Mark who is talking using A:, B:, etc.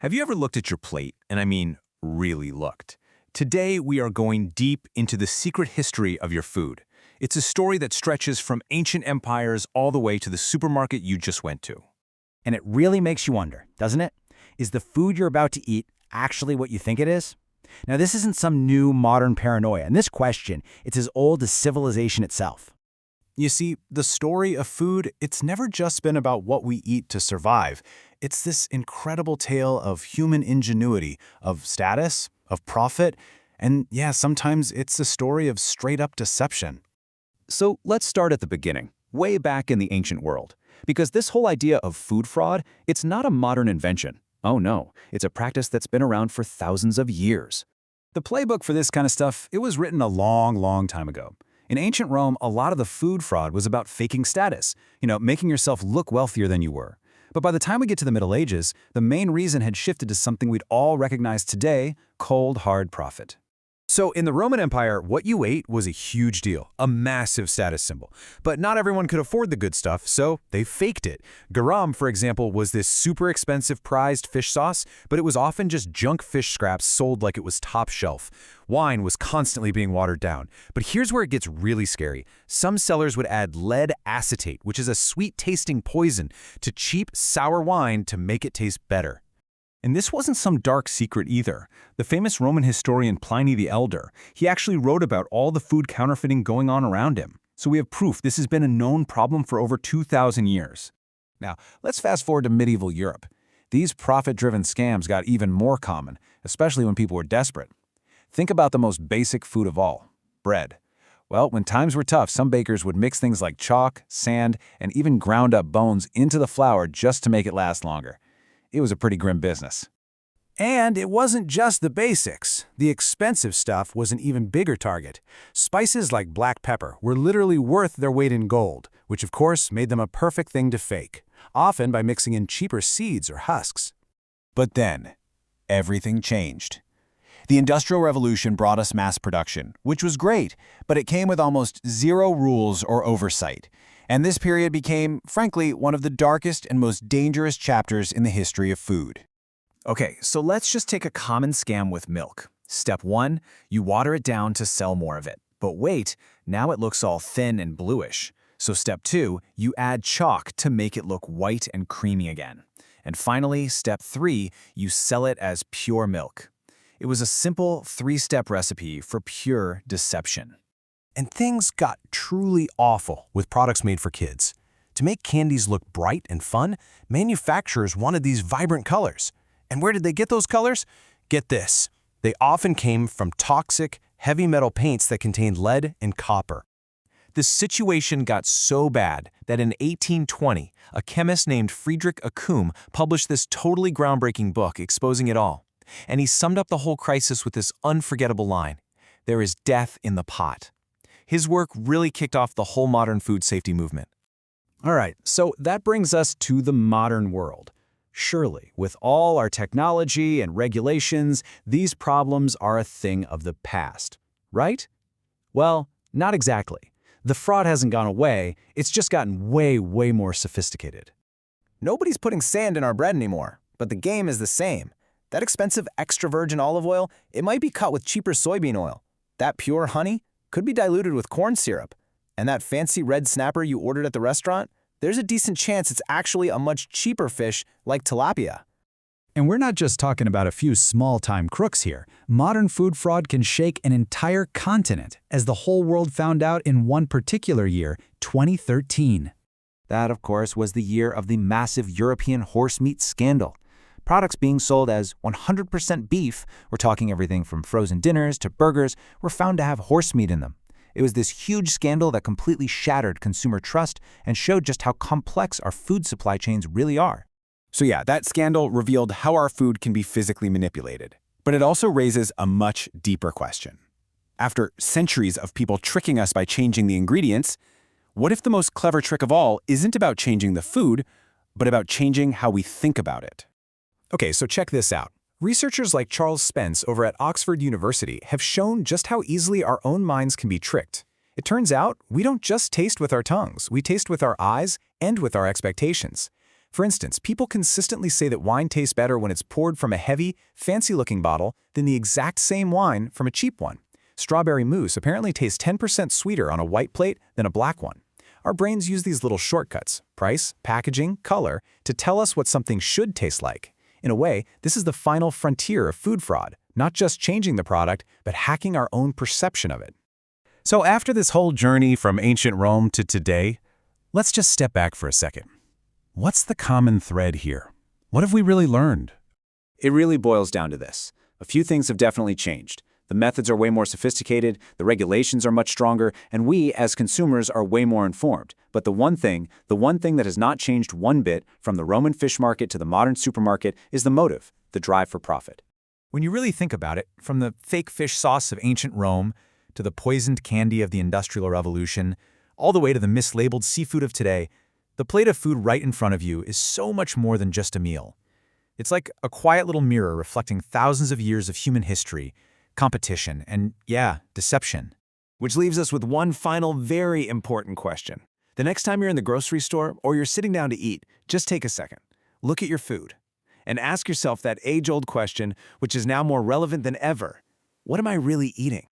A: Have you ever looked at your plate, and I mean really looked? Today, we are going deep into the secret history of your food. It's a story that stretches from ancient empires all the way to the supermarket you just went to.
B: And it really makes you wonder, doesn't it? Is the food you're about to eat actually what you think it is? Now, this isn't some new modern paranoia, and this question, it's as old as civilization itself.
C: You see, the story of food, it's never just been about what we eat to survive. It's this incredible tale of human ingenuity, of status, of profit, and yeah, sometimes it's a story of straight-up deception.
A: So let's start at the beginning, way back in the ancient world. Because this whole idea of food fraud, it's not a modern invention. Oh no, it's a practice that's been around for thousands of years.
C: The playbook for this kind of stuff, it was written a long time ago. In ancient Rome, a lot of the food fraud was about faking status, making yourself look wealthier than you were. But by the time we get to the Middle Ages, the main reason had shifted to something we'd all recognize today, cold, hard profit.
D: So in the Roman Empire, what you ate was a huge deal, a massive status symbol. But not everyone could afford the good stuff, so they faked it. Garum, for example, was this super expensive prized fish sauce, but it was often just junk fish scraps sold like it was top shelf. Wine was constantly being watered down. But here's where it gets really scary. Some sellers would add lead acetate, which is a sweet-tasting poison, to cheap, sour wine to make it taste better.
A: And this wasn't some dark secret either. The famous Roman historian Pliny the Elder, he actually wrote about all the food counterfeiting going on around him. So we have proof this has been a known problem for over 2,000 years.
C: Now, let's fast forward to medieval Europe. These profit-driven scams got even more common, especially when people were desperate. Think about the most basic food of all, bread. Well, when times were tough, some bakers would mix things like chalk, sand, and even ground up bones into the flour just to make it last longer. It was a pretty grim business.
E: And it wasn't just the basics. The expensive stuff was an even bigger target. Spices like black pepper were literally worth their weight in gold, which of course made them a perfect thing to fake, often by mixing in cheaper seeds or husks.
F: But then, everything changed. The Industrial Revolution brought us mass production, which was great, but it came with almost zero rules or oversight. And this period became, frankly, one of the darkest and most dangerous chapters in the history of food.
A: Okay, so let's just take a common scam with milk. Step 1, you water it down to sell more of it. But wait, now it looks all thin and bluish. So step 2, you add chalk to make it look white and creamy again. And finally, step 3, you sell it as pure milk. It was a simple 3-step recipe for pure deception.
E: And things got truly awful with products made for kids. To make candies look bright and fun, manufacturers wanted these vibrant colors. And where did they get those colors? Get this. They often came from toxic, heavy metal paints that contained lead and copper.
A: The situation got so bad that in 1820, a chemist named Friedrich Occam published this totally groundbreaking book exposing it all. And he summed up the whole crisis with this unforgettable line: "There is death in the pot." His work really kicked off the whole modern food safety movement.
C: All right, so that brings us to the modern world. Surely, with all our technology and regulations, these problems are a thing of the past, right? Well, not exactly. The fraud hasn't gone away, it's just gotten way more sophisticated.
G: Nobody's putting sand in our bread anymore, but the game is the same. That expensive extra virgin olive oil, it might be cut with cheaper soybean oil. That pure honey could be diluted with corn syrup. And that fancy red snapper you ordered at the restaurant, there's a decent chance it's actually a much cheaper fish like tilapia.
C: And we're not just talking about a few small-time crooks here. Modern food fraud can shake an entire continent, as the whole world found out in one particular year, 2013.
B: That, of course, was the year of the massive European horse meat scandal. Products being sold as 100% beef, we're talking everything from frozen dinners to burgers, were found to have horse meat in them. It was this huge scandal that completely shattered consumer trust and showed just how complex our food supply chains really are.
F: So yeah, that scandal revealed how our food can be physically manipulated. But it also raises a much deeper question. After centuries of people tricking us by changing the ingredients, what if the most clever trick of all isn't about changing the food, but about changing how we think about it?
D: Okay, so check this out. Researchers like Charles Spence over at Oxford University have shown just how easily our own minds can be tricked. It turns out we don't just taste with our tongues, we taste with our eyes and with our expectations.
C: For instance, people consistently say that wine tastes better when it's poured from a heavy, fancy-looking bottle than the exact same wine from a cheap one. Strawberry mousse apparently tastes 10% sweeter on a white plate than a black one. Our brains use these little shortcuts, price, packaging, color, to tell us what something should taste like. In a way, this is the final frontier of food fraud, not just changing the product, but hacking our own perception of it.
D: So after this whole journey from ancient Rome to today, let's just step back for a second. What's the common thread here? What have we really learned?
B: It really boils down to this. A few things have definitely changed. The methods are way more sophisticated, the regulations are much stronger, and we, as consumers, are way more informed. But the one thing that has not changed one bit from the Roman fish market to the modern supermarket is the motive, the drive for profit.
A: When you really think about it, from the fake fish sauce of ancient Rome to the poisoned candy of the Industrial Revolution, all the way to the mislabeled seafood of today, the plate of food right in front of you is so much more than just a meal. It's like a quiet little mirror reflecting thousands of years of human history, competition, and, deception.
C: Which leaves us with one final very important question. The next time you're in the grocery store or you're sitting down to eat, just take a second. Look at your food and ask yourself that age-old question, which is now more relevant than ever. What am I really eating?